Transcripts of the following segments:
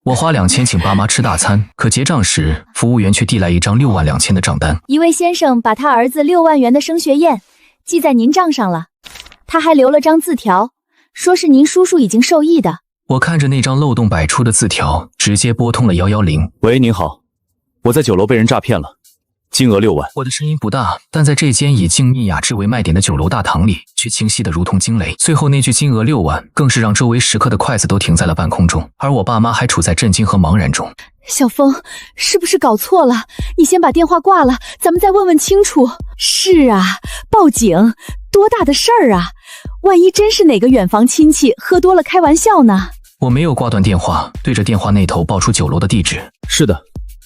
我花2000请爸妈吃大餐，可结账时，服务员却递来一张62000的账单。一位先生把他儿子6万元的升学宴记在您账上了，他还留了张字条，说是您叔叔已经受益的。我看着那张漏洞百出的字条，直接拨通了110。喂，您好，我在酒楼被人诈骗了，金额6万。我的声音不大，但在这间以静谧雅致为卖点的酒楼大堂里，却清晰得如同惊雷。最后那句金额6万，更是让周围食客的筷子都停在了半空中，而我爸妈还处在震惊和茫然中。小峰，是不是搞错了？你先把电话挂了，咱们再问问清楚。是啊，报警，多大的事儿啊！万一真是哪个远房亲戚喝多了开玩笑呢？我没有挂断电话，对着电话那头报出酒楼的地址。是的，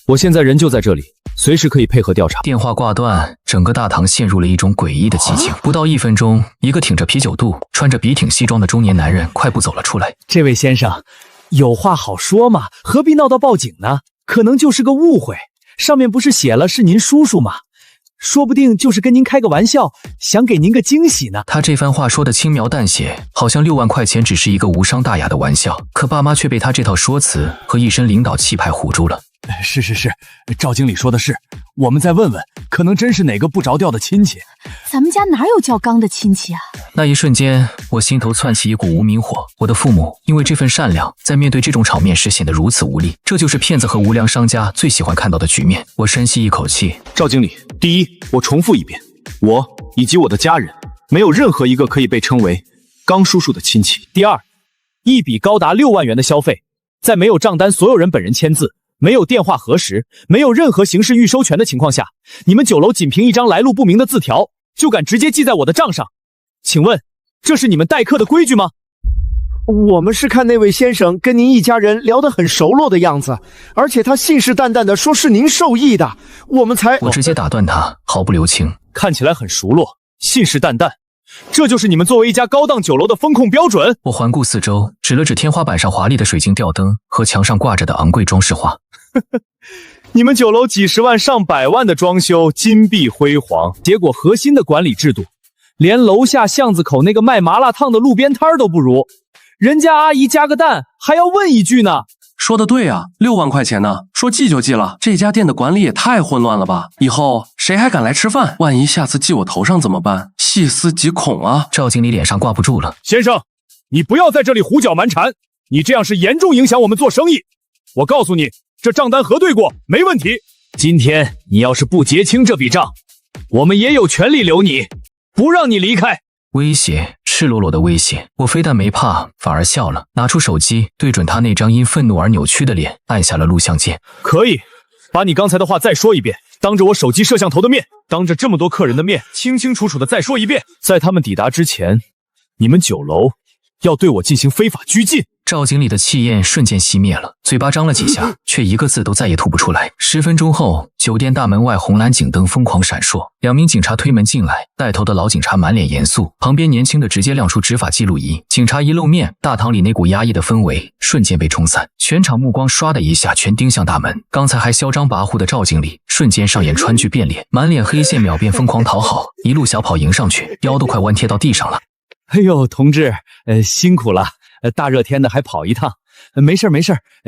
我现在人就在这里，随时可以配合调查。电话挂断，整个大堂陷入了一种诡异的寂静。不到1分钟，一个挺着啤酒肚、穿着笔挺西装的中年男人快步走了出来。这位先生，有话好说嘛，何必闹到报警呢？可能就是个误会，上面不是写了是您叔叔吗？说不定就是跟您开个玩笑，想给您个惊喜呢。他这番话说得轻描淡写，好像6万块钱只是一个无伤大雅的玩笑。可爸妈却被他这套说辞和一身领导气派唬住了。是，赵经理说的是，我们再问问，可能真是哪个不着调的亲戚。咱们家哪有叫刚的亲戚啊？那一瞬间，我心头窜起一股无名火。我的父母因为这份善良，在面对这种场面时显得如此无力。这就是骗子和无良商家最喜欢看到的局面。我深吸一口气，赵经理，第一，我重复一遍，我以及我的家人，没有任何一个可以被称为刚叔叔的亲戚。第二，一笔高达6万元的消费，在没有账单所有人本人签字，没有电话核实，没有任何刑事预收权的情况下，你们酒楼仅凭一张来路不明的字条，就敢直接记在我的账上，请问这是你们待客的规矩吗？我们是看那位先生跟您一家人聊得很熟络的样子，而且他信誓旦旦地说是您受益的，我们才……我直接打断他，毫不留情。看起来很熟络，信誓旦旦，这就是你们作为一家高档酒楼的风控标准？我环顾四周，指了指天花板上华丽的水晶吊灯和墙上挂着的昂贵装饰画。你们酒楼几十万上百万的装修，金碧辉煌，结果核心的管理制度，连楼下巷子口那个卖麻辣烫的路边摊都不如。人家阿姨加个蛋还要问一句呢。说的对啊，6万块钱呢，说记就记了。这家店的管理也太混乱了吧！以后谁还敢来吃饭？万一下次记我头上怎么办？细思极恐啊！赵经理脸上挂不住了。先生，你不要在这里胡搅蛮缠，你这样是严重影响我们做生意。我告诉你，这账单核对过，没问题。今天你要是不结清这笔账，我们也有权利留你，不让你离开。威胁，赤裸裸的威胁。我非但没怕，反而笑了，拿出手机对准他那张因愤怒而扭曲的脸，按下了录像键。可以，把你刚才的话再说一遍，当着我手机摄像头的面，当着这么多客人的面，清清楚楚的再说一遍。在他们抵达之前，你们酒楼要对我进行非法拘禁。赵经理的气焰瞬间熄灭了，嘴巴张了几下，却一个字都再也吐不出来。10分钟后，酒店大门外红蓝警灯疯狂闪烁，2名警察推门进来，带头的老警察满脸严肃，旁边年轻的直接亮出执法记录仪。警察一露面，大堂里那股压抑的氛围瞬间被冲散，全场目光唰的一下全盯向大门。刚才还嚣张跋扈的赵经理瞬间上演川剧变脸，满脸黑线，秒变疯狂讨好，一路小跑迎上去，腰都快弯贴到地上了。哎呦，同志，辛苦了，大热天的还跑一趟。没事，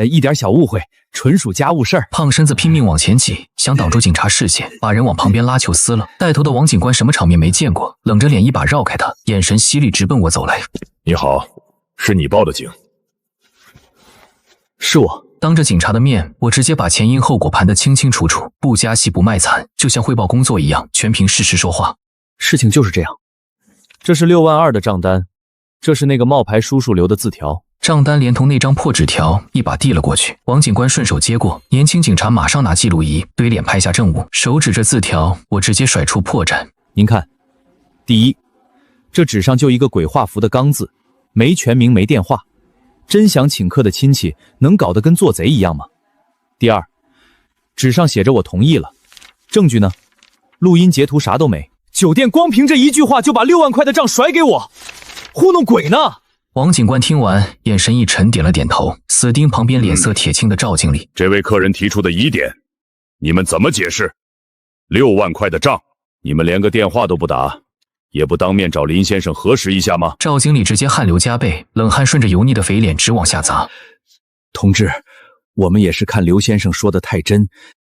一点小误会，纯属家务事儿。胖身子拼命往前挤，想挡住警察视线，把人往旁边拉球撕了。带头的王警官什么场面没见过，冷着脸一把绕开他，眼神犀利直奔我走来。你好，是你报的警？是我。当着警察的面，我直接把前因后果盘得清清楚楚，不加戏不卖惨，就像汇报工作一样，全凭事实说话。事情就是这样，这是6万2的账单，这是那个冒牌叔叔留的字条。账单连同那张破纸条一把递了过去，王警官顺手接过，年轻警察马上拿记录仪对脸拍下证物，手指着字条，我直接甩出破绽。您看，第一，这纸上就一个鬼画符的刚字，没全名没电话，真想请客的亲戚能搞得跟做贼一样吗？第二，纸上写着我同意了，证据呢？录音截图啥都没，酒店光凭这一句话就把6万块的账甩给我，糊弄鬼呢！王警官听完，眼神一沉，点了点头，死盯旁边脸色铁青的赵经理。这位客人提出的疑点，你们怎么解释？6万块的账，你们连个电话都不打，也不当面找林先生核实一下吗？赵经理直接汗流浃背，冷汗顺着油腻的肥脸直往下砸。同志，我们也是看刘先生说的太真，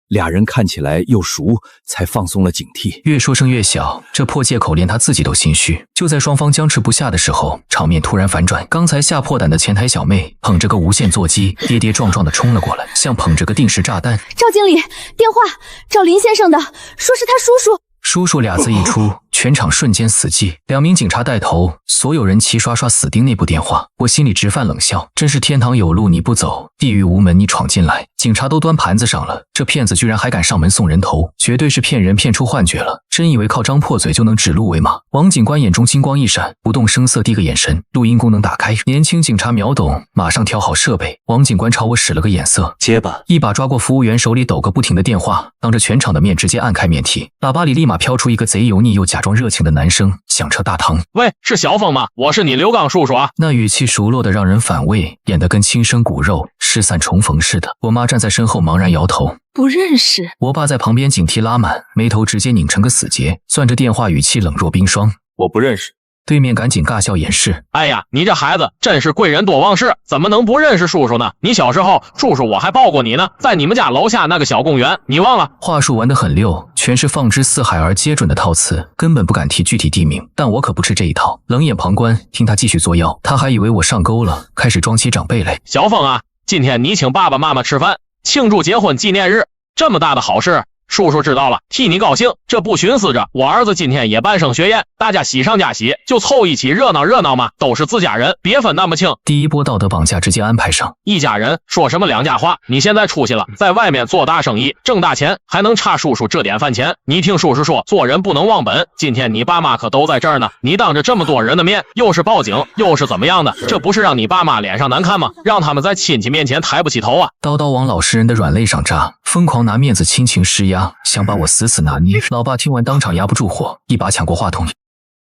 俩人看起来又熟，才放松了警惕。越说声越小，这破借口连他自己都心虚。就在双方僵持不下的时候，场面突然反转。刚才吓破胆的前台小妹捧着个无线座机，跌跌撞撞的冲了过来，像捧着个定时炸弹。赵经理，电话找林先生的，说是他叔叔。叔叔俩字一出，全场瞬间死寂。2名警察带头，所有人齐刷刷死盯那部电话。我心里直犯冷笑，真是天堂有路你不走，地狱无门你闯进来。警察都端盘子上了，这骗子居然还敢上门送人头，绝对是骗人骗出幻觉了。真以为靠张破嘴就能指鹿为马？王警官眼中金光一闪，不动声色递个眼神，录音功能打开。年轻警察秒懂，马上调好设备。王警官朝我使了个眼色，接吧。一把抓过服务员手里抖个不停的电话，当着全场的面直接按开免提。喇叭里立马飘出一个贼油腻又假装热情的男声，响彻大堂。喂，是小凤吗？我是你刘刚叔叔啊。那语气熟络的让人反胃，演得跟亲生骨肉失散重逢似的。我妈站在身后茫然摇头，不认识。我爸在旁边警惕拉满，眉头直接拧成个死结，攥着电话语气冷若冰霜。我不认识。对面赶紧尬笑掩饰。哎呀，你这孩子真是贵人多忘事，怎么能不认识叔叔呢？你小时候叔叔我还抱过你呢，在你们家楼下那个小公园，你忘了？话术玩得很溜，全是放之四海而皆准的套词，根本不敢提具体地名。但我可不吃这一套，冷眼旁观，听他继续作妖。他还以为我上钩了，开始装起长辈来。小凤啊，今天你请爸爸妈妈吃饭，庆祝结婚纪念日，这么大的好事，叔叔知道了，替你高兴。这不寻思着我儿子今天也办升学宴，大家喜上加喜，就凑一起热闹热闹嘛，都是自家人，别分那么清。第一波道德绑架直接安排上，一家人说什么两家话？你现在出息了，在外面做大生意，挣大钱，还能差叔叔这点饭钱？你听叔叔说，做人不能忘本。今天你爸妈可都在这儿呢，你当着这么多人的面，又是报警，又是怎么样的？这不是让你爸妈脸上难看吗？让他们在亲戚面前抬不起头啊！刀刀往老实人的软肋上扎，疯狂拿面子亲情施压，想把我死死拿捏。老爸听完当场压不住火，一把抢过话筒。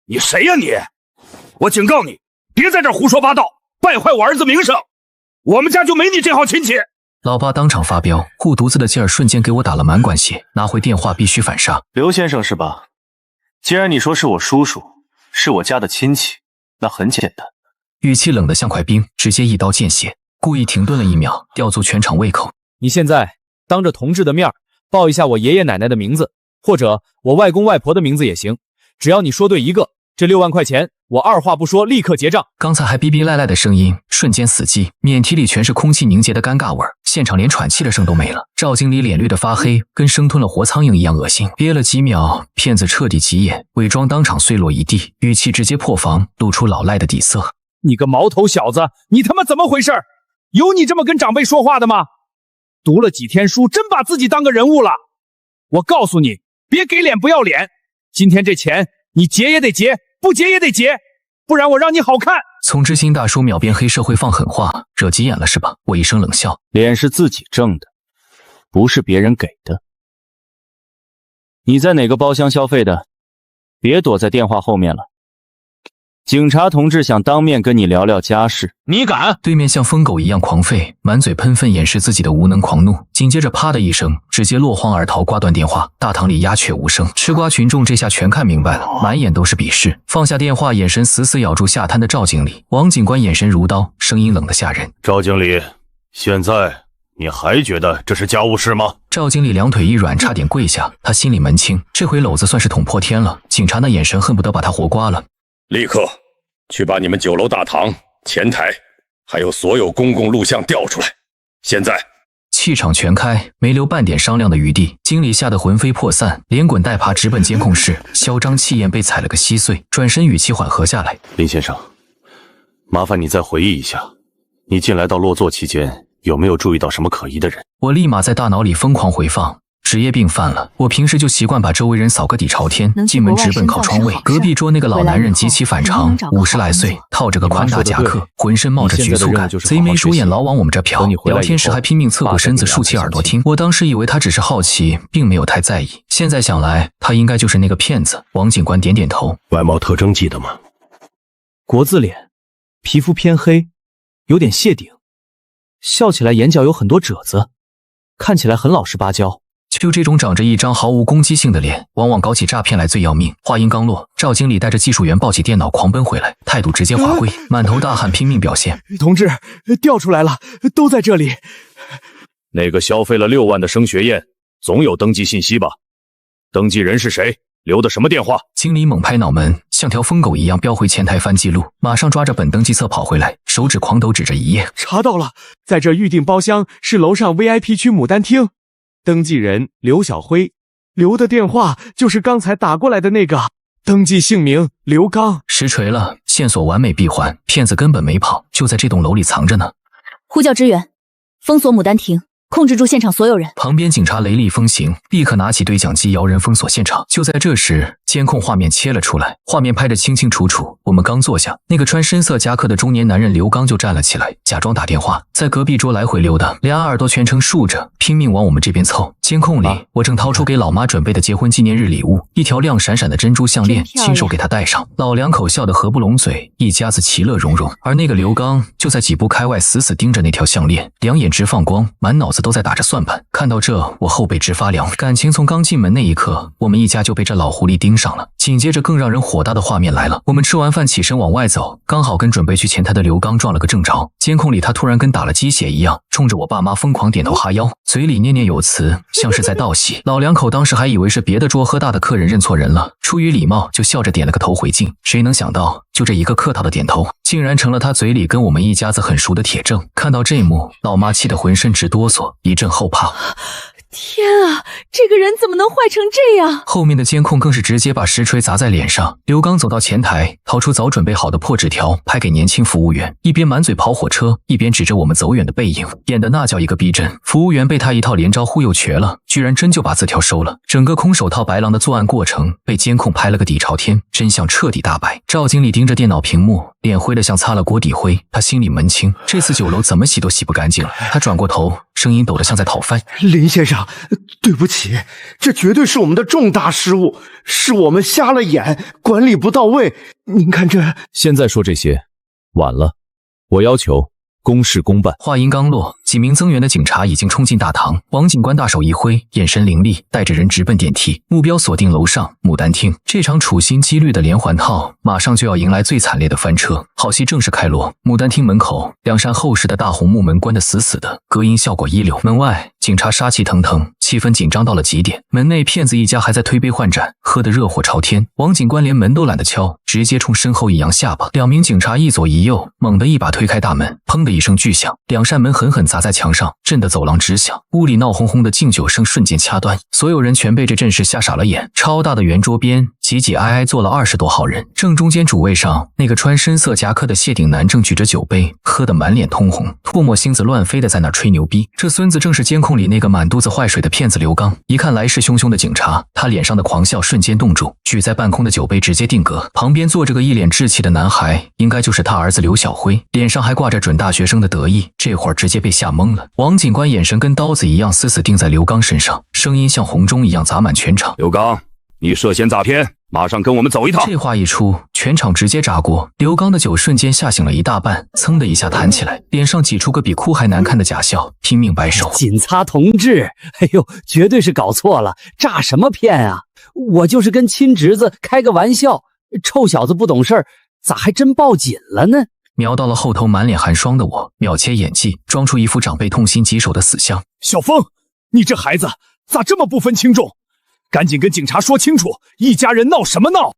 你谁呀你？我警告你，别在这儿胡说八道，败坏我儿子名声。我们家就没你这号亲戚。老爸当场发飙，护犊子的劲儿瞬间给我打了满管血，拿回电话必须反杀。刘先生是吧？既然你说是我叔叔，是我家的亲戚，那很简单。语气冷得像块冰，直接一刀见血。故意停顿了1秒，吊足全场胃口。你现在当着同志的面报一下我爷爷奶奶的名字，或者我外公外婆的名字也行，只要你说对一个，这6万块钱我二话不说立刻结账。刚才还逼逼赖赖的声音瞬间死寂，免提里全是空气凝结的尴尬味儿，现场连喘气的声都没了。赵经理脸绿得发黑，跟生吞了活苍蝇一样恶心。憋了几秒，骗子彻底急眼，伪装当场碎落一地，语气直接破防，露出老赖的底色。你个毛头小子，你他妈怎么回事？有你这么跟长辈说话的吗？读了几天书，真把自己当个人物了。我告诉你，别给脸不要脸，今天这钱你结也得结，不结也得结，不然我让你好看。从知心大叔秒变黑社会放狠话，惹急眼了是吧？我一声冷笑，脸是自己挣的，不是别人给的。你在哪个包厢消费的？别躲在电话后面了。警察同志想当面跟你聊聊家事。你敢？对面像疯狗一样狂吠，满嘴喷粪掩饰自己的无能狂怒，紧接着啪的一声，直接落荒而逃，挂断电话。大堂里鸦雀无声，吃瓜群众这下全看明白了，满眼都是鄙视。放下电话，眼神死死咬住下瘫的赵经理。王警官眼神如刀，声音冷得吓人。赵经理，现在你还觉得这是家务事吗？赵经理两腿一软，差点跪下。他心里门清，这回篓子算是捅破天了。警察那眼神恨不得把他活刮了。立刻去把你们9楼大堂、前台还有所有公共录像调出来。现在气场全开，没留半点商量的余地。经理吓得魂飞魄散，连滚带爬直奔监控室，嚣张气焰被踩了个稀碎，转身语气缓和下来。林先生，麻烦你再回忆一下，你进来到落座期间有没有注意到什么可疑的人？我立马在大脑里疯狂回放。职业病犯了，我平时就习惯把周围人扫个底朝天，进门直奔靠窗位。隔壁桌那个老男人极其反常，50来岁，套着个宽大夹克，浑身冒着局促感，贼眉鼠眼，老往我们这瞟。聊天时还拼命侧过身子，竖起耳朵听。我当时以为他只是好奇，并没有太在意。现在想来，他应该就是那个骗子。王警官点点头。外貌特征记得吗？国字脸，皮肤偏黑，有点谢顶，笑起来眼角有很多褶子，看起来很老实巴交。就这种长着一张毫无攻击性的脸，往往搞起诈骗来最要命。话音刚落，赵经理带着技术员抱起电脑狂奔回来，态度直接滑跪，满头大汗拼命表现。同志，调出来了，都在这里。那个消费了6万的升学宴，总有登记信息吧？登记人是谁？留的什么电话？经理猛拍脑门，像条疯狗一样飙回前台翻记录，马上抓着本登记册跑回来，手指狂抖指着一页。查到了，在这预定包厢是楼上 VIP 区牡丹厅，登记人刘小辉，留的电话就是刚才打过来的那个，登记姓名刘刚。实锤了，线索完美闭环，骗子根本没跑，就在这栋楼里藏着呢。呼叫支援，封锁牡丹亭，控制住现场所有人。旁边警察雷厉风行，立刻拿起对讲机摇人封锁现场。就在这时，监控画面切了出来，画面拍得清清楚楚。我们刚坐下，那个穿深色夹克的中年男人刘刚就站了起来，假装打电话，在隔壁桌来回溜达，俩耳朵全程竖着，拼命往我们这边凑。监控里，我正掏出给老妈准备的结婚纪念日礼物，一条亮闪闪的珍珠项链，亲手给她戴上。老两口笑得合不拢嘴，一家子其乐融融。而那个刘刚就在几步开外，死死盯着那条项链，两眼直放光，满脑子都在打着算盘。看到这，我后背直发凉。感情从刚进门那一刻，我们一家就被这老狐狸盯上了。紧接着更让人火大的画面来了，我们吃完饭起身往外走，刚好跟准备去前台的刘刚撞了个正着。监控里他突然跟打了鸡血一样，冲着我爸妈疯狂点头哈腰，嘴里念念有词，像是在道喜。老两口当时还以为是别的桌喝大的客人认错人了，出于礼貌就笑着点了个头回敬。谁能想到，就这一个客套的点头，竟然成了他嘴里跟我们一家子很熟的铁证。看到这一幕，老妈气得浑身直哆嗦，一阵后怕。天啊，这个人怎么能坏成这样？后面的监控更是直接把实锤砸在脸上。刘刚走到前台，掏出早准备好的破纸条，拍给年轻服务员，一边满嘴跑火车，一边指着我们走远的背影，演的那叫一个逼真。服务员被他一套连招忽悠瘸了，居然真就把字条收了。整个空手套白狼的作案过程被监控拍了个底朝天，真相彻底大白。赵经理盯着电脑屏幕，脸灰得像擦了锅底灰，他心里门清，这次酒楼怎么洗都洗不干净了。他转过头，声音抖得像在讨饭。林先生，对不起，这绝对是我们的重大失误，是我们瞎了眼，管理不到位。您看这……现在说这些，晚了。我要求公事公办。话音刚落，几名增援的警察已经冲进大堂，王警官大手一挥，眼神凌厉，带着人直奔电梯，目标锁定楼上牡丹厅。这场处心积虑的连环套，马上就要迎来最惨烈的翻车。好戏正式开锣，牡丹厅门口两扇厚实的大红木门关得死死的，隔音效果一流。门外警察杀气腾腾，气氛紧张到了极点。门内骗子一家还在推杯换盏，喝得热火朝天。王警官连门都懒得敲，直接冲身后一扬下巴。两名警察一左一右，猛地一把推开大门，砰的一声巨响，两扇门狠狠砸在墙上，震得走廊直响。屋里闹哄哄的敬酒声瞬间掐断，所有人全被这阵势吓傻了眼。超大的圆桌边挤挤挨挨坐了20多号人，正中间主位上，那个穿深色夹克的谢顶男正举着酒杯，喝得满脸通红，唾沫星子乱飞的在那吹牛逼。这孙子正是监控里那个满肚子坏水的骗子刘刚。一看来势汹汹的警察，他脸上的狂笑瞬间冻住，举在半空的酒杯直接定格。旁边坐着个一脸稚气的男孩，应该就是他儿子刘小辉，脸上还挂着准大学生的得意，这会儿直接被吓懵了。王警官眼神跟刀子一样死死盯在刘刚身上，声音像洪钟一样砸满全场。刘刚，你涉嫌诈骗，马上跟我们走一趟。这话一出，全场直接炸锅。刘刚的酒瞬间吓醒了一大半，噌的一下弹起来，脸上挤出个比哭还难看的假笑，拼命摆手。警察同志，哎呦，绝对是搞错了，诈什么骗啊？我就是跟亲侄子开个玩笑，臭小子不懂事儿，咋还真报警了呢？瞄到了后头满脸寒霜的我，秒切演技，装出一副长辈痛心疾首的死相。小峰，你这孩子咋这么不分轻重？赶紧跟警察说清楚，一家人闹什么闹？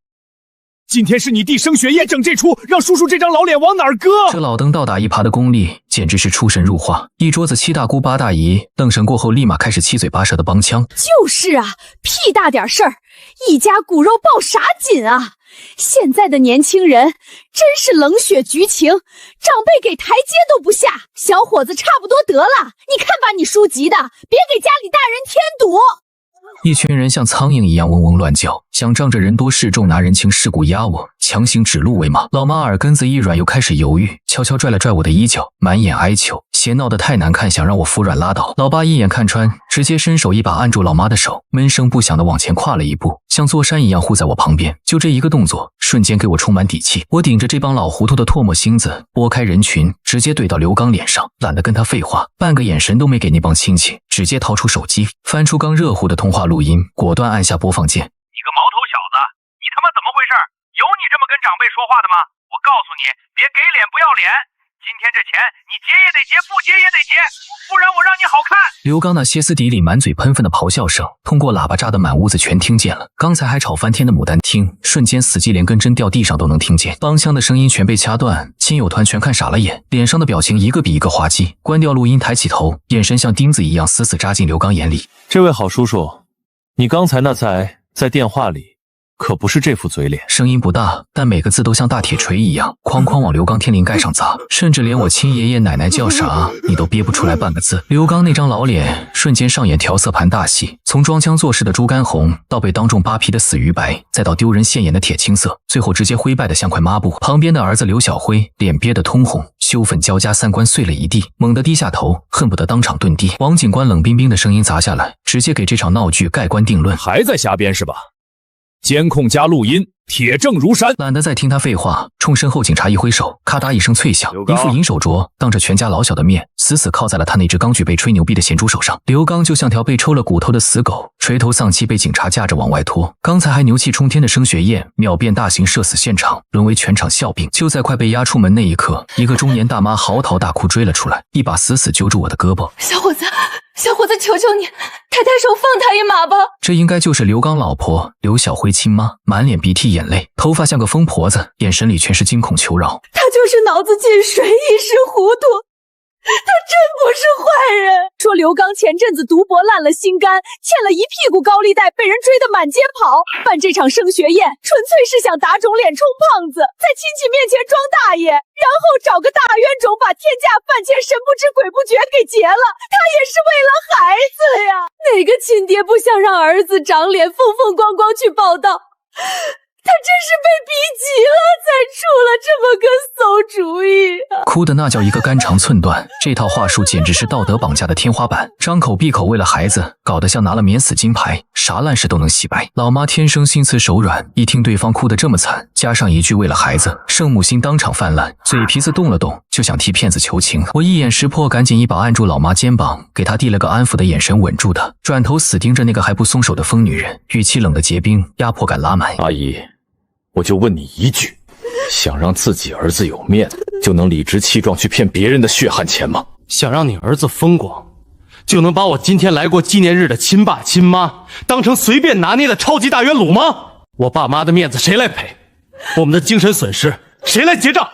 今天是你弟升学宴，整这出让叔叔这张老脸往哪儿搁？这老登倒打一耙的功力简直是出神入化，一桌子七大姑八大姨愣神过后立马开始七嘴八舌的帮腔。就是啊，屁大点事儿，一家骨肉抱啥紧啊？现在的年轻人真是冷血绝情，长辈给台阶都不下。小伙子差不多得了，你看把你叔急的，别给家里大人添堵。一群人像苍蝇一样嗡嗡乱叫，想仗着人多势众拿人情世故压我，强行指鹿为马。老妈耳根子一软，又开始犹豫，悄悄拽了拽我的衣角，满眼哀求，嫌闹得太难看，想让我服软拉倒。老爸一眼看穿，直接伸手一把按住老妈的手，闷声不响地往前跨了一步，像座山一样护在我旁边。就这一个动作，瞬间给我充满底气。我顶着这帮老糊涂的唾沫星子，拨开人群，直接怼到刘刚脸上，懒得跟他废话，半个眼神都没给那帮亲戚，直接掏出手机，翻出刚热乎的通话录音，果断按下播放键。你个毛头小子，你他妈怎么回事？有你这么跟长辈说话的吗？我告诉你，别给脸不要脸，今天这钱你结也得结，不结也得结，不然我让你好看。刘刚那歇斯底里、满嘴喷粪的咆哮声，通过喇叭炸得满屋子全听见了。刚才还吵翻天的牡丹厅，瞬间死寂，连根针掉地上都能听见。帮腔的声音全被掐断，亲友团全看傻了眼，脸上的表情一个比一个滑稽。关掉录音，抬起头，眼神像钉子一样死死扎进刘刚眼里。这位好叔叔，你刚才那在电话里可不是这副嘴脸。声音不大，但每个字都像大铁锤一样，哐哐往刘刚天灵盖上砸，甚至连我亲爷爷奶奶叫啥，你都憋不出来半个字。刘刚那张老脸瞬间上演调色盘大戏，从装腔作势的猪肝红，到被当众扒皮的死鱼白，再到丢人现眼的铁青色，最后直接灰败的像块抹布。旁边的儿子刘小辉脸憋得通红，羞愤交加，三观碎了一地，猛地低下头，恨不得当场遁地。王警官冷冰冰的声音砸下来，直接给这场闹剧盖棺定论。还在瞎编是吧？监控加录音，铁证如山。懒得再听他废话，冲身后警察一挥手，咔嗒一声脆响，一副银手镯当着全家老小的面，死死靠在了他那只刚举被吹牛逼的咸猪手上。刘刚就像条被抽了骨头的死狗，垂头丧气被警察架着往外拖。刚才还牛气冲天的升学宴，秒变大型社死现场，沦为全场笑柄。就在快被押出门那一刻，一个中年大妈嚎啕大哭追了出来，一把死死揪住我的胳膊。小伙子，求求你，抬手放他一马吧。这应该就是刘刚老婆刘小辉亲妈，满脸鼻涕眼泪，头发像个疯婆子，眼神里全是惊恐求饶。他就是脑子进水，一时糊涂。他真不是坏人。说刘刚前阵子赌博烂了心肝，欠了一屁股高利贷，被人追得满街跑。办这场升学宴，纯粹是想打肿脸充胖子，在亲戚面前装大爷，然后找个大冤种把天价饭钱神不知鬼不觉给结了。他也是为了孩子呀，哪个亲爹不想让儿子长脸，风风光光去报道？他真是被逼急了，才出了这么个馊主意啊！哭的那叫一个肝肠寸断，这套话术简直是道德绑架的天花板，张口闭口为了孩子，搞得像拿了免死金牌，啥烂事都能洗白。老妈天生心慈手软，一听对方哭得这么惨，加上一句为了孩子，圣母心当场泛滥，嘴皮子动了动，就想替骗子求情。我一眼识破，赶紧一把按住老妈肩膀，给她递了个安抚的眼神，稳住她，转头死盯着那个还不松手的疯女人，语气冷得结冰，压迫感拉满。阿姨，我就问你一句，想让自己儿子有面子，就能理直气壮去骗别人的血汗钱吗？想让你儿子风光，就能把我今天来过纪念日的亲爸亲妈当成随便拿捏的超级大元鲁吗？我爸妈的面子谁来赔？我们的精神损失谁来结账？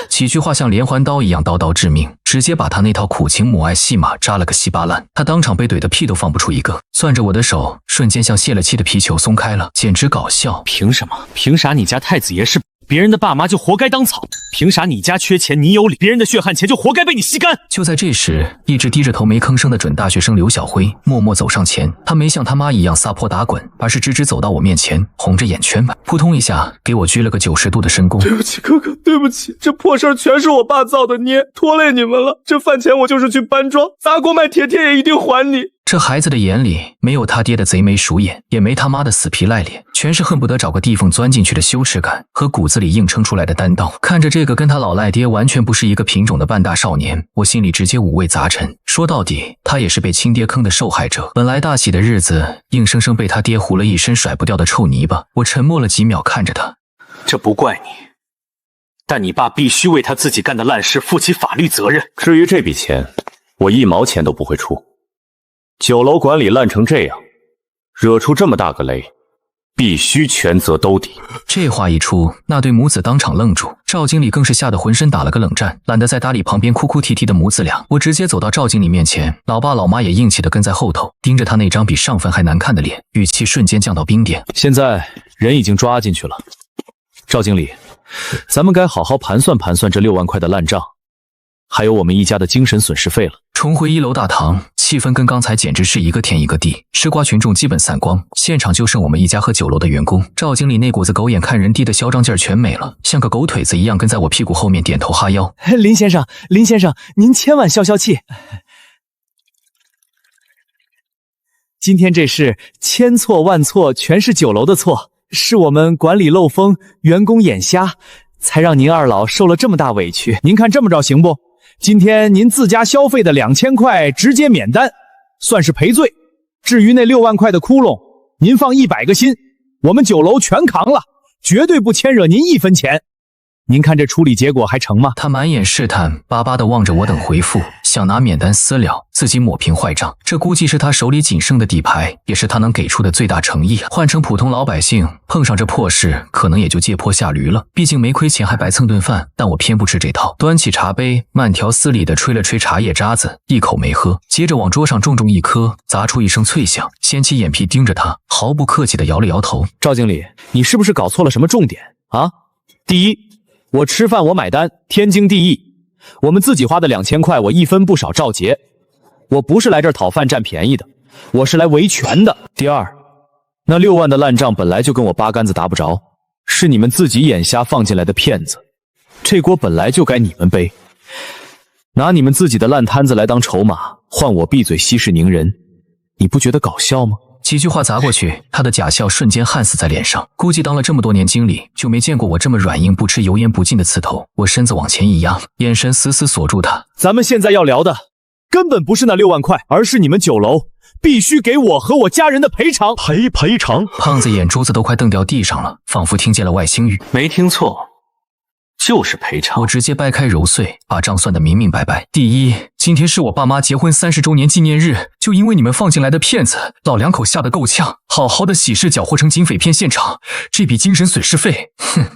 几句话像连环刀一样刀刀致命，直接把他那套苦情母爱戏码扎了个稀巴烂。他当场被怼得屁都放不出一个，攥着我的手瞬间像泄了气的皮球松开了，简直搞笑。凭什么？凭啥你家太子爷是别人的爸妈就活该当草？凭啥你家缺钱你有理，别人的血汗钱就活该被你吸干？就在这时，一直低着头没吭声的准大学生刘小辉默默走上前，他没像他妈一样撒泼打滚，而是直直走到我面前，红着眼圈，扑通一下给我鞠了个90度的深躬。对不起哥哥，对不起，这破事儿全是我爸造的孽，拖累你们了。这饭钱我就是去搬砖，砸锅卖铁也一定还你。这孩子的眼里没有他爹的贼眉鼠眼，也没他妈的死皮赖脸，全是恨不得找个地缝钻进去的羞耻感和骨子里硬撑出来的担当。看着这个跟他老赖爹完全不是一个品种的半大少年，我心里直接五味杂陈。说到底，他也是被亲爹坑的受害者，本来大喜的日子硬生生被他爹糊了一身甩不掉的臭泥巴。我沉默了几秒看着他，这不怪你，但你爸必须为他自己干的烂事负起法律责任。至于这笔钱，我1毛钱都不会出。酒楼管理烂成这样，惹出这么大个雷，必须全责兜底。这话一出，那对母子当场愣住，赵经理更是吓得浑身打了个冷战，懒得再搭理旁边哭哭啼啼的母子俩。我直接走到赵经理面前，老爸老妈也硬气的跟在后头，盯着他那张比上坟还难看的脸，语气瞬间降到冰点。现在人已经抓进去了，赵经理，咱们该好好盘算盘算这6万块的烂账，还有我们一家的精神损失费了。重回1楼大堂，气氛跟刚才简直是一个天一个地，吃瓜群众基本散光，现场就剩我们一家和酒楼的员工。赵经理那股子狗眼看人低的嚣张劲儿全没了，像个狗腿子一样跟在我屁股后面点头哈腰。林先生，您千万消消气，今天这事千错万错全是酒楼的错，是我们管理漏风，员工眼瞎，才让您二老受了这么大委屈。您看这么着行不？今天您自家消费的2000块直接免单，算是赔罪。至于那6万块的窟窿，您放100个心，我们酒楼全扛了，绝对不牵惹您1分钱。您看这处理结果还成吗？他满眼试探，巴巴地望着我等回复，想拿免单私了，自己抹平坏账。这估计是他手里仅剩的底牌，也是他能给出的最大诚意。换成普通老百姓，碰上这破事，可能也就借坡下驴了。毕竟没亏钱还白蹭顿饭，但我偏不吃这套。端起茶杯，慢条斯理地吹了吹茶叶渣子，一口没喝，接着往桌上重重一磕，砸出一声脆响。掀起眼皮盯着他，毫不客气地摇了摇头。赵经理，你是不是搞错了什么重点啊？第一，我吃饭我买单，天经地义。我们自己花的2000块，我一分不少照结。我不是来这儿讨饭占便宜的，我是来维权的。第二，那6万的烂账本来就跟我八竿子打不着，是你们自己眼瞎放进来的骗子，这锅本来就该你们背。拿你们自己的烂摊子来当筹码，换我闭嘴息事宁人，你不觉得搞笑吗？几句话砸过去，他的假笑瞬间焊死在脸上。估计当了这么多年经理，就没见过我这么软硬不吃油盐不进的刺头。我身子往前一压，眼神死死锁住他。咱们现在要聊的根本不是那6万块，而是你们酒楼必须给我和我家人的赔偿。赔偿？胖子眼珠子都快瞪掉地上了，仿佛听见了外星语。没听错，就是赔偿。我直接掰开揉碎，把账算得明明白白。第一，今天是我爸妈结婚30周年纪念日，就因为你们放进来的骗子，老两口吓得够呛，好好的喜事搅和成警匪片现场，这笔精神损失费，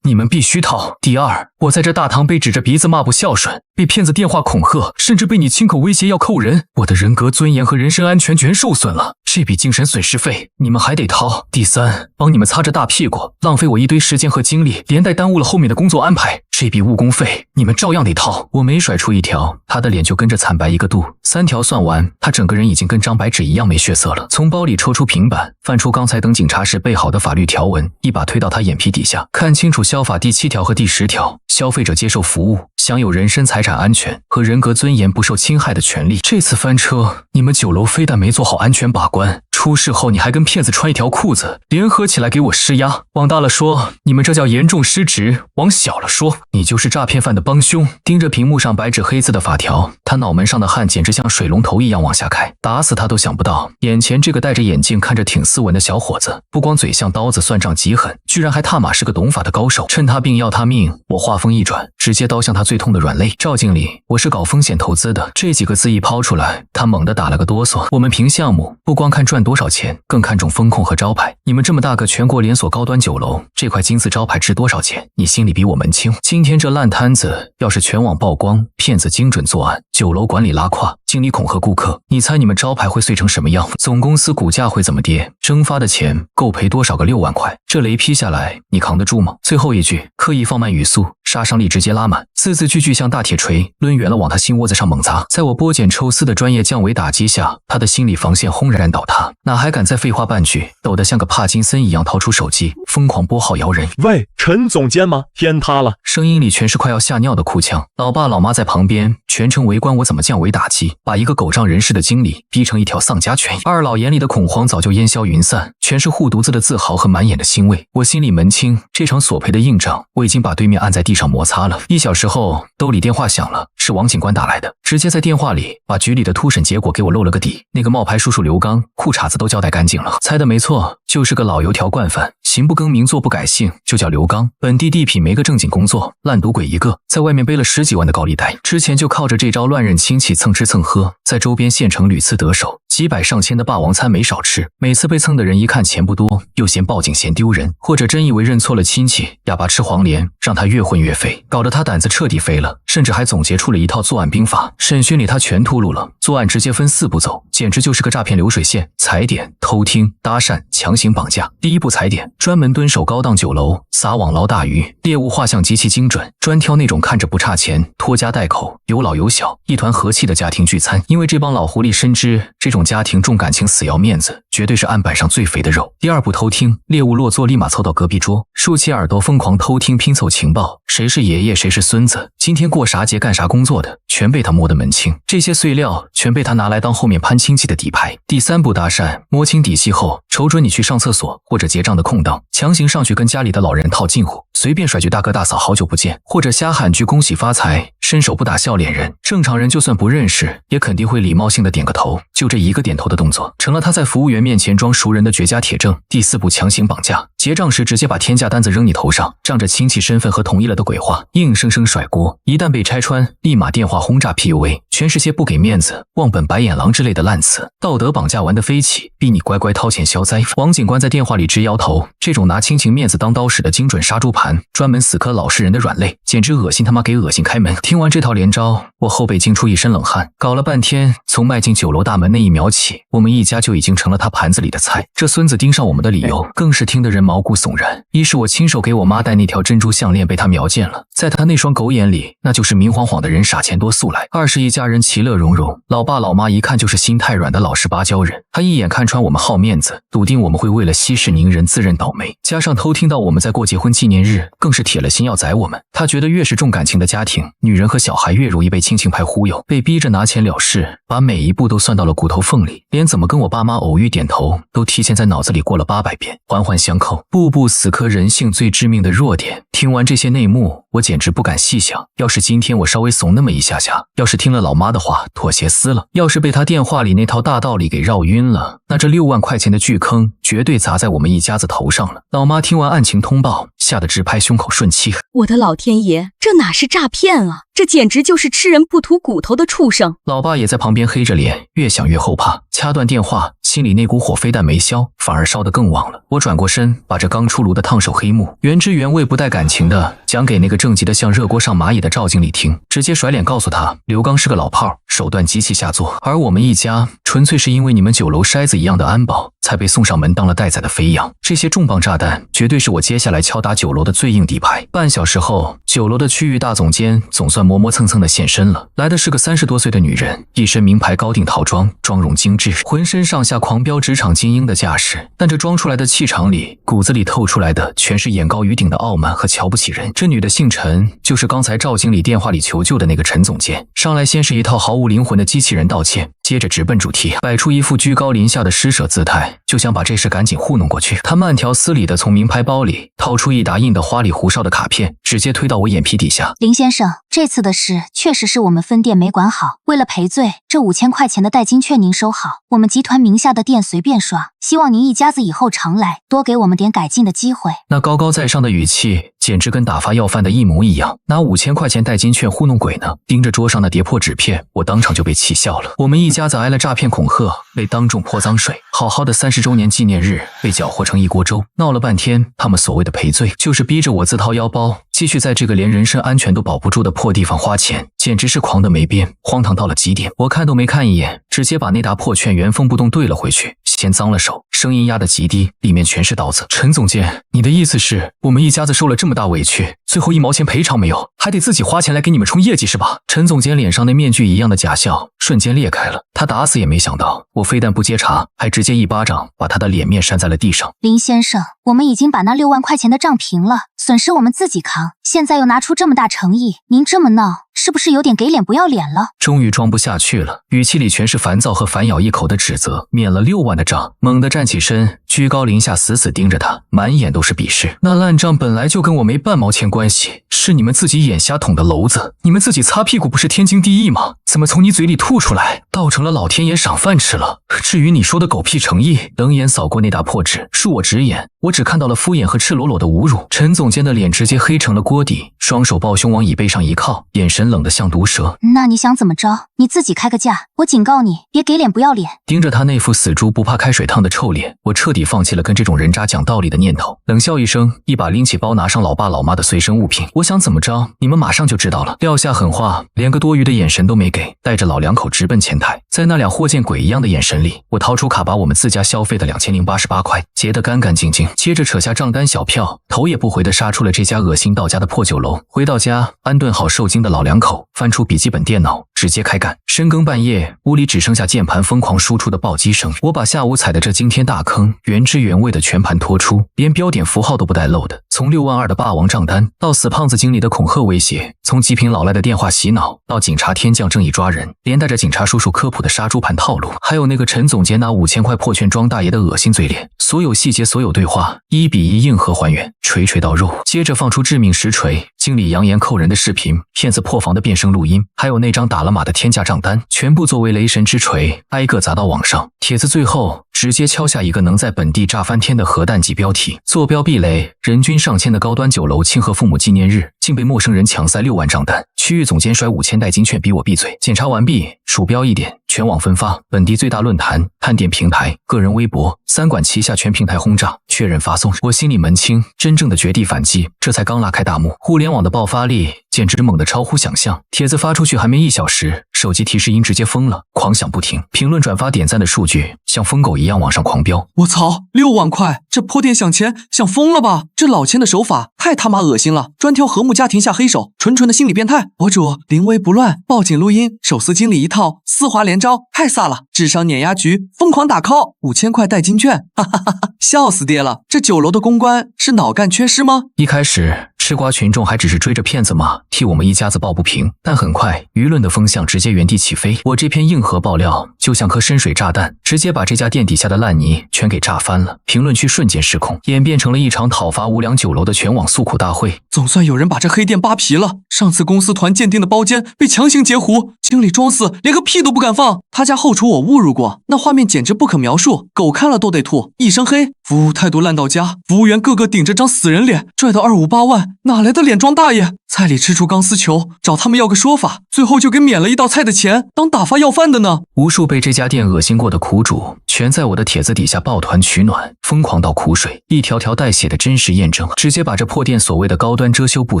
你们必须掏。第二，我在这大堂被指着鼻子骂不孝顺，被骗子电话恐吓，甚至被你亲口威胁要扣人，我的人格尊严和人身安全全受损了，这笔精神损失费你们还得掏。第三，帮你们擦着大屁股，浪费我一堆时间和精力，连带耽误了后面的工作安排，这笔误工费你们照样得掏。我每甩出一条，他的脸就跟着惨白一个度，3条算完，他整个人已经跟张白纸一样没血色了。从包里抽出平板，翻出刚才等警察时备好的法律条文，一把推到他眼皮底下，看清楚消法第7条和第10条，消费者接受服务，享有人身财产安全和人格尊严不受侵害的权利。这次翻车，你们酒楼非但没做好安全把关，出事后你还跟骗子穿一条裤子，联合起来给我施压。往大了说，你们这叫严重失职；往小了说，你就是诈骗犯的帮凶。盯着屏幕上白纸黑字的法条，他脑门上的汗简直像水龙头一样往下开，打死他都想不到，眼前这个戴着眼镜看着挺斯文的小伙子，不光嘴像刀子算账极狠，居然还踏马是个懂法的高手。趁他病要他命，我话锋一转，直接刀向他最痛的软肋。赵经理，我是搞风险投资的，这几个字一抛出来，他猛地打了个哆嗦。我们评项目不光看赚多少钱，更看重风控和招牌。你们这么大个全国连锁高端酒楼，这块金字招牌值多少钱？你心里比我门清。今天这烂摊子要是全网曝光，骗子精准作案，酒楼管理拉胯，经理恐吓顾客，你猜你们招牌会碎成什么样？总公司股价会怎么跌？蒸发的钱够赔多少个6万块？这雷劈下来，你扛得住吗？最后一句刻意放慢语速，杀伤力直接拉满，字字句句像大铁锤，抡圆了往他心窝子上猛砸。在我剥茧抽丝的专业降维打击下，他的心理防线轰然倒塌，哪还敢再废话半句，抖得像个帕金森一样掏出手机，疯狂拨号摇人。喂，陈总监吗？天塌了！声音里全是快要吓尿的哭腔。老爸老妈在旁边全程围观我怎么降维打击，把一个狗仗人势的经理逼成一条丧家犬。二老眼里的恐慌早就烟消云散，全是护犊子的自豪和满眼的欣慰。我心里门清，这场索赔的硬仗我已经把对面按在地上摩擦了。1小时后，兜里电话响了，是王警官打来的，直接在电话里把局里的突审结果给我露了个底。那个冒牌叔叔刘刚，裤衩子都交代干净了。猜的没错，就是个老油条惯犯，行不更名，坐不改姓，就叫刘刚。本地地痞，没个正经工作，烂赌鬼一个，在外面背了10几万的高利贷。之前就靠着这招乱认亲戚，蹭吃蹭喝，在周边县城屡次得手，几百上千的霸王餐没少吃。每次被蹭的人一看钱不多，又嫌报警嫌丢人，或者真以为认错了亲戚，哑巴吃黄连，让他越混越肥，搞得他胆子彻底飞了，甚至还总结出了一套作案兵法。审讯里他全秃噜了，作案直接分4步走，简直就是个诈骗流水线：踩点、偷听、搭讪、强行绑架。第一步踩点，专门蹲守高档酒楼，撒网捞大鱼，猎物画像极其精准，专挑那种看着不差钱、拖家带口、有老有小、一团和气的家庭聚餐。因为这帮老狐狸深知这种家庭重感情死要面子，绝对是案板上最肥的肉。第二步偷听，猎物落座立马凑到隔壁桌，竖起耳朵疯狂偷听拼凑情报，谁是爷爷谁是孙子，今天过啥节干啥工作的，全被他摸得门清。这些碎料全被他拿来当后面攀亲戚的底牌。第3步搭讪，摸清底细后，瞅准你去上厕所或者结账的空档，强行上去跟家里的老人套近乎，随便甩句大哥大嫂好久不见，或者瞎喊句恭喜发财，伸手不打笑脸人。正常人就算不认识，也肯定会礼貌性的点个头，就这一个点头的动作，成了他在服务员面前装熟人的绝佳铁证。第4步强行绑架，结账时直接把天价单子扔你头上，仗着亲戚身份和同意了的鬼话，硬生生甩锅。一旦被拆穿，立马电话轰炸 PUA， 全是些不给面子、忘本白眼狼之类的烂词，道德绑架玩得飞起，逼你乖乖掏钱消灾。王警官在电话里直摇头，这种拿亲情面子当刀使的精准杀猪盘，专门死磕老实人的软肋，简直恶心他妈给恶心开门。听完这套连招，我后背惊出一身冷汗。搞了半天，从迈进酒楼大门那一秒起，我们一家就已经成了他盘子里的菜。这孙子盯上我们的理由，更是听得人毛骨悚然。一是我亲手给我妈戴那条珍珠项链被他瞄见了，在他那双狗眼里，那就是明晃晃的人傻钱多速来。二是一家人其乐融融，老爸老妈一看就是心太软的老实巴交人，他一眼看穿我们好面子，笃定我们会为了息事宁人自认倒霉。加上偷听到我们在过结婚纪念日，更是铁了心要宰我们。他觉得越是重感情的家庭，女人和小孩越容易被亲情牌忽悠，被逼着拿钱了事，把每一步都算到了骨头缝里，连怎么跟我爸妈偶遇点头都提前在脑子里过了800遍，环环相扣，步步死磕人性最致命的弱点。听完这些内幕，我简直不敢细想，要是今天我稍微怂那么一下下，要是听了老妈的话妥协撕了，要是被他电话里那套大道理给绕晕了，那这6万块钱的巨坑绝对砸在我们一家子头上了。老妈听完案情通报，吓得直拍胸口顺气。我的老天爷，这哪是诈骗啊，这简直就是吃人不吐骨头的畜生。老爸也在旁边黑着脸，越想越后怕，掐断电话，心里那股火非但没消，反而烧得更旺了。我转过身，把这刚出炉的烫手黑幕原汁原味不带感情的讲给那个正急得像热锅上蚂蚁的赵经理听，直接甩脸告诉他刘刚是个老炮，手段极其下作，而我们一家纯粹是因为你们酒楼筛子一样的安保才被送上门当了待宰的肥羊。这些重磅炸弹绝对是我接下来敲打酒楼的最硬底牌。半小时后，酒楼的区域大总监总算磨磨蹭蹭的现身了，来的是个30多岁的女人，一身名牌高定套装，妆容精致，浑身上下狂飙职场精英的架势，但这装出来的气场里，骨子里透出来的全是眼高于顶的傲慢和瞧不起人。这女的姓陈，就是刚才赵经理电话里求救的那个陈总监。上来先是一套毫无灵魂的机器人道歉，接着直奔主题，摆出一副居高临下的施舍姿态，就想把这事赶紧糊弄过去。他慢条斯理地从名牌包里掏出一沓印的花里胡哨的卡片，直接推到我眼皮底下。林先生，这次的事确实是我们分店没管好，为了赔罪，这5000块钱的代金券您收好，我们集团名下的店随便刷，希望您一家子以后常来，多给我们点改进的机会。那高高在上的语气简直跟打发要饭的一模一样，拿5000块钱代金券糊弄鬼呢。盯着桌上的跌破纸片，我当场就被气笑了。我们一家子挨了诈骗恐吓，被当众泼脏水，好好的30周年纪念日被搅和成一锅粥。闹了半天，他们所谓的赔罪，就是逼着我自掏腰包，继续在这个连人身安全都保不住的破地方花钱，简直是狂得没边，荒唐到了极点。我看都没看一眼，直接把那沓破券原封不动兑了回去，先脏了手，声音压得极低，里面全是刀子。陈总监，你的意思是我们一家子受了这么大委屈，最后1毛钱赔偿没有，还得自己花钱来给你们冲业绩是吧？陈总监脸上那面具一样的假笑瞬间裂开了，他打死也没想到我非但不接茬，还直接一巴掌把他的脸面扇在了地上。林先生，我们已经把那6万块钱的账平了，损失我们自己扛，现在又拿出这么大诚意，您这么闹是不是有点给脸不要脸了？终于装不下去了，语气里全是烦躁和反咬一口的指责。免了6万的账，猛地站起身，居高临下死死盯着他，满眼都是鄙视。那烂账本来就跟我没半毛钱关系，是你们自己眼瞎捅的娄子，你们自己擦屁股不是天经地义吗？怎么从你嘴里吐出来，倒成了老天爷赏饭吃了？至于你说的狗屁诚意，冷眼扫过那沓破纸，恕我直言，我只看到了敷衍和赤裸裸的侮辱。陈总监的脸直接黑成了锅底，双手抱胸往椅背上一靠，眼神冷得像毒蛇。那你想怎么着？你自己开个价，我警告你，别给脸不要脸。盯着他那副死猪不怕开水烫的臭脸，我彻底放弃了跟这种人渣讲道理的念头，冷笑一声，一把拎起包拿上老爸老妈的随身物品。我想怎么着，你们马上就知道了。撂下狠话，连个多余的眼神都没给，带着老两口直奔前台。在那俩或见鬼一样的眼神里，我掏出卡把我们自家消费的2088块结得干干净净，接着扯下账单小票，头也不回地杀出了这家恶心到家的破酒楼。回到家，安顿好受惊的老两口，翻出笔记本电脑直接开干。深更半夜，屋里只剩下键盘疯狂输出的暴击声。我把下午踩的这惊天大坑原汁原味的全盘托出，连标点符号都不带漏的。从6万2的霸王账单，到死胖子经理的恐吓威胁，从极品老赖的电话洗脑，到警察天降正义抓人，连带着警察叔叔科普的杀猪盘套路，还有那个陈总监拿5000块破券装大爷的恶心嘴脸，所有细节所有对话1比1硬核还原，锤锤到肉。接着放出致命实锤，经理扬言扣人的视频，骗子破防的变声录音，还有那张打了码的天价账单，全部作为雷神之锤挨个砸到网上。帖子最后直接敲下一个能在本地炸翻天的核弹级标题。坐标避雷，人均上千的高端酒楼庆贺父母纪念日，竟被陌生人强塞6万账单。区域总监甩5000代金券逼我闭嘴。检查完毕，鼠标一点，全网分发。本地最大论坛、探店平台、个人微博，3管齐下全平台轰炸，确认发送。我心里门清，真正的绝地反击这才刚拉开大幕。互联网的爆发力简直猛得超乎想象。帖子发出去还没1小时，手机提示音直接疯了，狂响不停。评论、转发、点赞的数据像疯狗一样往上狂飙。我操，6万块，这破店想钱想疯了吧？这老千的手法太他妈恶心了，专挑和睦家庭下黑手，纯纯的心理变态。博主临危不乱，报警录音，手撕经理一套，丝滑连招，太飒了！智商碾压局，疯狂打 call，5000块代金券，哈哈哈哈，笑死爹了！这酒楼的公关是脑干缺失吗？一开始吃瓜群众还只是追着骗子骂，替我们一家子抱不平，但很快舆论的风向直接原地起飞。我这篇硬核爆料就像颗深水炸弹，直接把这家店底下的烂泥全给炸翻了。评论区瞬间失控，演变成了一场讨伐无良酒楼的全网诉苦大会。总算有人把这黑店扒皮了。上次公司团鉴定的包间被强行截胡，经理装死，连个屁都不敢放。他家后厨我侮辱过，那画面简直不可描述，狗看了都得吐。一身黑，服务态度烂到家，服务员个个顶着张死人脸，拽到258万，哪来的脸装大爷？菜里吃出钢丝球，找他们要个说法，最后就给免了一道菜的钱，当打发要饭的呢。无数被这家店恶心过的苦主，全在我的帖子底下抱团取暖，疯狂倒苦水，一条条带血的真实验证，直接把这破店所谓的高端遮羞布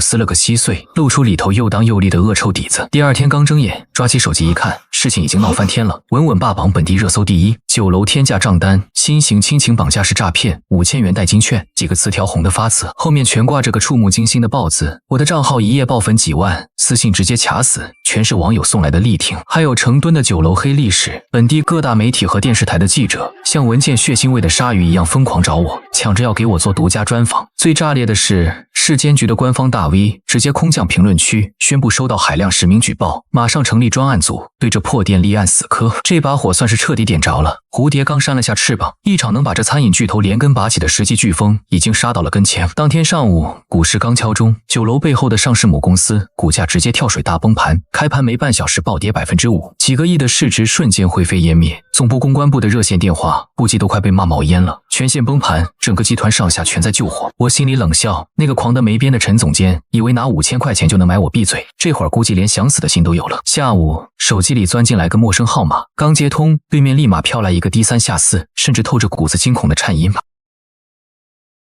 撕了个稀碎，露出里头又当又立的恶臭底子。第二天刚睁眼，抓起手机一看，事情已经闹翻天了，稳稳霸榜本地热搜第一。酒楼天价账单，新型亲情绑架式诈骗，5000元代金券，几个词条红的发紫，后面全挂着个触目惊心的爆字。我的账号一夜爆粉几万，私信直接卡死，全是网友送来的力挺，还有成吨的酒楼黑历史。本地各大媒体和电视台的记者像闻见血腥味的鲨鱼一样疯狂找我，抢着要给我做独家专访。最炸裂的是，市监局的官方大 V 直接空降评论区，宣布收到海量实名举报，马上成立专案组，对这破店立案死磕。这把火算是彻底点着了。蝴蝶刚扇了下翅膀，一场能把这餐饮巨头连根拔起的世纪飓风已经杀到了跟前。当天上午，股市刚敲钟，酒楼背后的上市母公司股价直接跳水大崩盘，开盘没半小时暴跌 5%， 几个亿的市值瞬间灰飞烟灭。总部公关部的热线电话估计都快被骂冒烟了，全线崩盘，整个集团上下全在救火。我心里冷笑，那个狂得没边的陈总监以为拿5000块钱就能买我闭嘴，这会儿估计连想死的心都有了。下午手机里钻进来个陌生号码，刚接通，对面立马飘来一个低三下四，甚至透着骨子惊恐的颤音。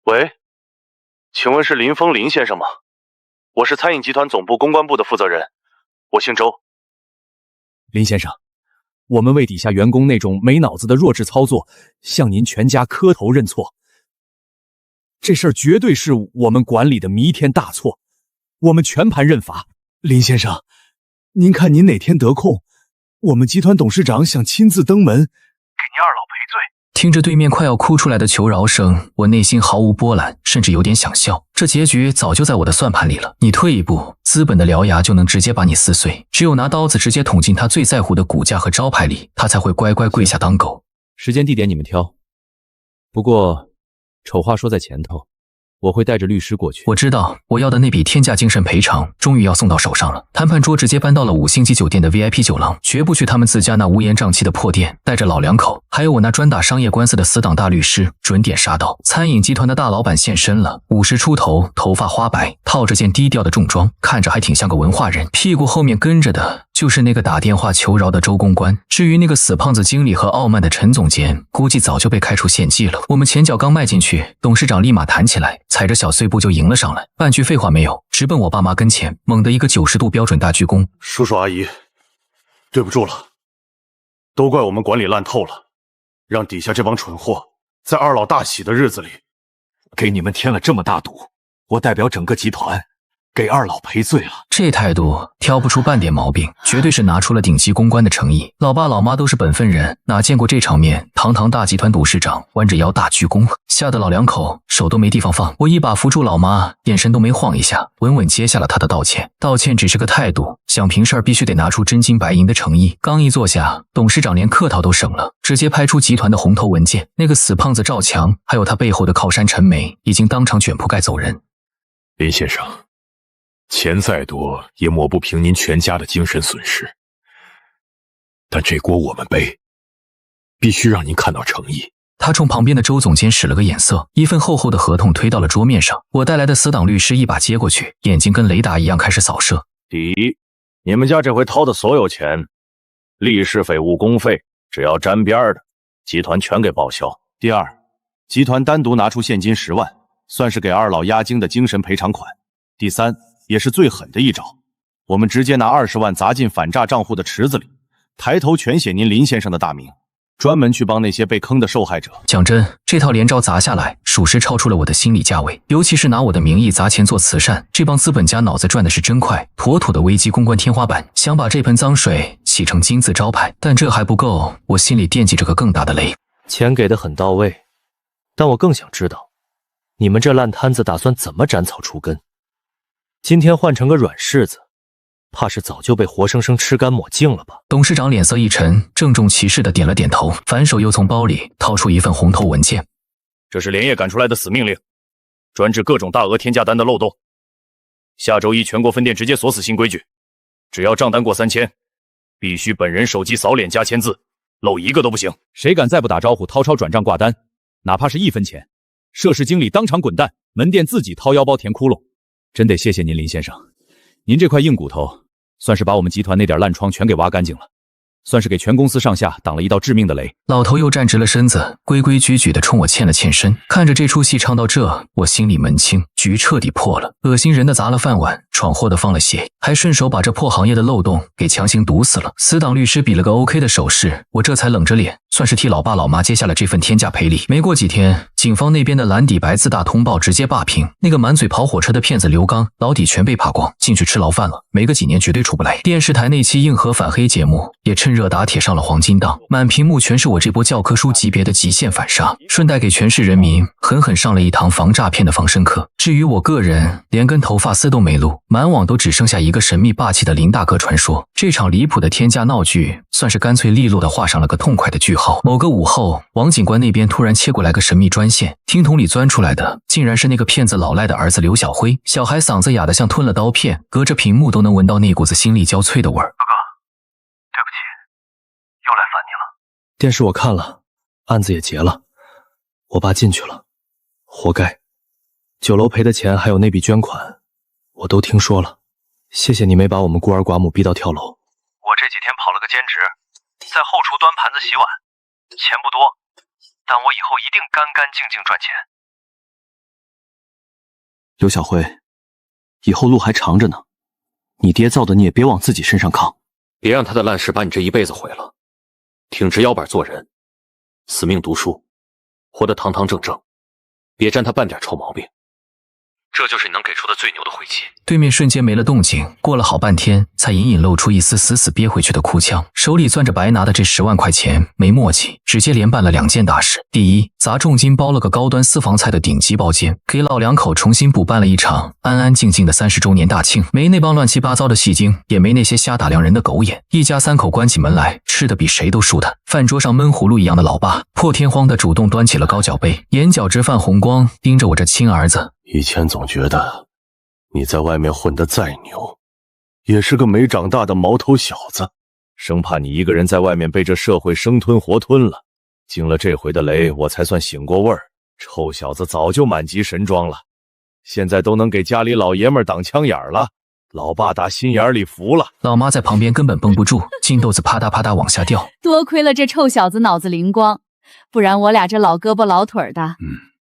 喂，请问是林峰林先生吗？我是餐饮集团总部公关部的负责人，我姓周。林先生，我们为底下员工那种没脑子的弱智操作，向您全家磕头认错。这事儿绝对是我们管理的弥天大错，我们全盘认罚。林先生，您看您哪天得空，我们集团董事长想亲自登门，给您二老赔罪。听着对面快要哭出来的求饶声，我内心毫无波澜，甚至有点想笑。这结局早就在我的算盘里了。你退一步，资本的獠牙就能直接把你撕碎。只有拿刀子直接捅进他最在乎的股价和招牌里，他才会乖乖跪下当狗。时间地点你们挑，不过丑话说在前头，我会带着律师过去。我知道我要的那笔天价精神赔偿终于要送到手上了。谈判桌直接搬到了5星级酒店的 VIP 酒廊，绝不去他们自家那乌烟瘴气的破店。带着老两口，还有我那专打商业官司的死党大律师，准点杀到。餐饮集团的大老板现身了，50出头，头发花白，套着件低调的重装，看着还挺像个文化人。屁股后面跟着的就是那个打电话求饶的周公关。至于那个死胖子经理和傲慢的陈总监，估计早就被开除献祭了。我们前脚刚迈进去，董事长立马弹起来，踩着小碎步就迎了上来，半句废话没有，直奔我爸妈跟前，猛地一个90度标准大鞠躬。叔叔阿姨，对不住了，都怪我们管理烂透了，让底下这帮蠢货在二老大喜的日子里给你们添了这么大堵，我代表整个集团给二老赔罪了。这态度挑不出半点毛病，绝对是拿出了顶级公关的诚意。老爸老妈都是本分人，哪见过这场面？堂堂大集团董事长弯着腰大鞠躬，吓得老两口手都没地方放。我一把扶住老妈，眼神都没晃一下，稳稳接下了他的道歉。道歉只是个态度，想平事儿必须得拿出真金白银的诚意。刚一坐下，董事长连客套都省了，直接拍出集团的红头文件。那个死胖子赵强，还有他背后的靠山陈梅，已经当场卷铺盖走人。林先生，钱再多也抹不平您全家的精神损失，但这锅我们背，必须让您看到诚意。他冲旁边的周总监使了个眼色，一份厚厚的合同推到了桌面上。我带来的死党律师一把接过去，眼睛跟雷达一样开始扫射。第一，你们家这回掏的所有钱，律师费、误工费，只要沾边的，集团全给报销。第二，集团单独拿出现金10万，算是给二老押金的精神赔偿款。第三，也是最狠的一招，我们直接拿20万砸进反诈账户的池子里，抬头全写您林先生的大名，专门去帮那些被坑的受害者。讲真，这套连招砸下来，属实超出了我的心理价位。尤其是拿我的名义砸钱做慈善，这帮资本家脑子转的是真快，妥妥的危机公关天花板，想把这盆脏水洗成金字招牌。但这还不够，我心里惦记着个更大的雷。钱给的很到位，但我更想知道，你们这烂摊子打算怎么斩草除根？今天换成个软柿子，怕是早就被活生生吃干抹净了吧？董事长脸色一沉，郑重其事地点了点头，反手又从包里掏出一份红头文件。这是连夜赶出来的死命令，专治各种大额天价单的漏洞。下周一全国分店直接锁死新规矩，只要账单过3000，必须本人手机扫脸加签字，漏一个都不行。谁敢再不打招呼掏钞转账挂单，哪怕是1分钱，涉事经理当场滚蛋，门店自己掏腰包填窟窿。真得谢谢您林先生，您这块硬骨头算是把我们集团那点烂疮全给挖干净了，算是给全公司上下挡了一道致命的雷。老头又站直了身子，规规矩矩地冲我欠了欠身。看着这出戏唱到这，我心里门清，局彻底破了。恶心人的砸了饭碗，闯祸的放了血，还顺手把这破行业的漏洞给强行堵死了。死党律师比了个 OK 的手势，我这才冷着脸，算是替老爸老妈接下了这份天价赔礼。没过几天，警方那边的蓝底白字大通报直接霸屏，那个满嘴跑火车的骗子刘刚老底全被扒光，进去吃牢饭了，没个几年绝对出不来。电视台那期硬核反黑节目也趁热打铁上了黄金档，满屏幕全是我这波教科书级别的极限反杀，顺带给全市人民狠狠上了一堂防诈骗的防身课。至于我个人，连根头发丝都没露，满网都只剩下一个神秘霸气的林大哥传说。这场离谱的天价闹剧算是干脆利落的画上了个痛快的句号。某个午后，王警官那边突然切过来个神秘专线，听筒里钻出来的竟然是那个骗子老赖的儿子刘小辉。小孩嗓子哑得像吞了刀片，隔着屏幕都能闻到那股子心力交瘁的味儿。哥哥，对不起，又来烦你了。电视我看了，案子也结了，我爸进去了，活该。酒楼赔的钱还有那笔捐款，我都听说了。谢谢你没把我们孤儿寡母逼到跳楼。我这几天跑了个兼职，在后厨端盘子洗碗，钱不多，但我以后一定干干净净赚钱。刘小辉，以后路还长着呢，你爹造的你也别往自己身上扛。别让他的烂事把你这一辈子毁了。挺直腰板做人，死命读书，活得堂堂正正，别沾他半点臭毛病。这就是你能给出的最牛的回击。对面瞬间没了动静，过了好半天，才隐隐露出一丝死死憋回去的哭腔。手里攥着白拿的这10万块钱，没默契，直接连办了2件大事。第一，砸重金包了个高端私房菜的顶级包间，给老两口重新补办了一场安安静静的30周年大庆，没那帮乱七八糟的戏精，也没那些瞎打量人的狗眼。一家3口关起门来，吃的比谁都舒坦。饭桌上闷葫芦一样的老爸，破天荒的主动端起了高脚杯，眼角直泛红光，盯着我这亲儿子。以前总觉得你在外面混得再牛，也是个没长大的毛头小子，生怕你一个人在外面被这社会生吞活吞了。经了这回的雷，我才算醒过味儿。臭小子早就满级神装了，现在都能给家里老爷们挡枪眼了。老爸打心眼里服了。老妈在旁边根本绷不住，金豆子啪嗒啪嗒往下掉。多亏了这臭小子脑子灵光，不然我俩这老胳膊老腿的，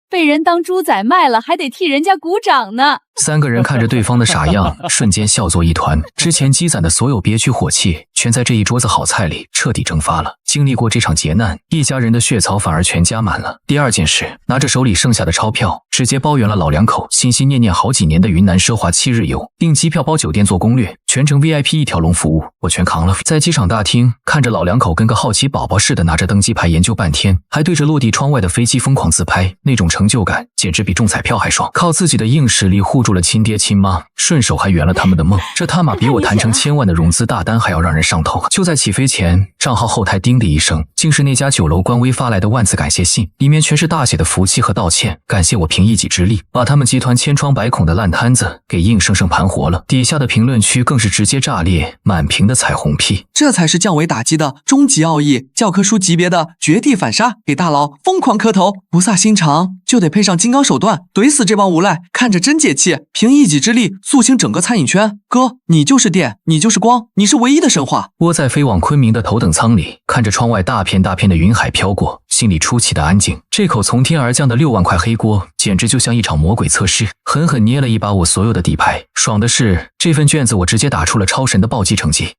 被人当猪仔卖了，还得替人家鼓掌呢。3个人看着对方的傻样，瞬间笑作一团。之前积攒的所有憋屈火气，全在这一桌子好菜里彻底蒸发了。经历过这场劫难，一家人的血槽反而全加满了。第2件事，拿着手里剩下的钞票，直接包圆了老两口心心念念好几年的云南奢华7日游，订机票包酒店做攻略，全程 VIP 一条龙服务，我全扛了。在机场大厅看着老两口跟个好奇宝宝似的拿着登机牌研究半天，还对着落地窗外的飞机疯狂自拍，那种成就感简直比中彩票还爽。靠自己的硬实力护护住了亲爹亲妈，顺手还圆了他们的梦。这他妈比我谈成1000万的融资大单还要让人上头。就在起飞前，账号后台叮的一声，竟是那家酒楼官微发来的万字感谢信，里面全是大写的福气和道歉，感谢我凭一己之力把他们集团千疮百孔的烂摊子给硬生生盘活了。底下的评论区更是直接炸裂，满屏的彩虹屁。这才是降维打击的终极奥义，教科书级别的绝地反杀，给大佬疯狂磕头，不飒心肠就得配上金刚手段，怼死这帮无赖，看着真解气。凭一己之力肃清整个餐饮圈，哥，你就是电，你就是光，你是唯一的神话。窝在飞往昆明的头等舱里，看着窗外大片大片的云海飘过，心里出奇的安静。这口从天而降的6万块黑锅，简直就像一场魔鬼测试，狠狠捏了一把我所有的底牌。爽的是，这份卷子我直接打出了超神的暴击成绩。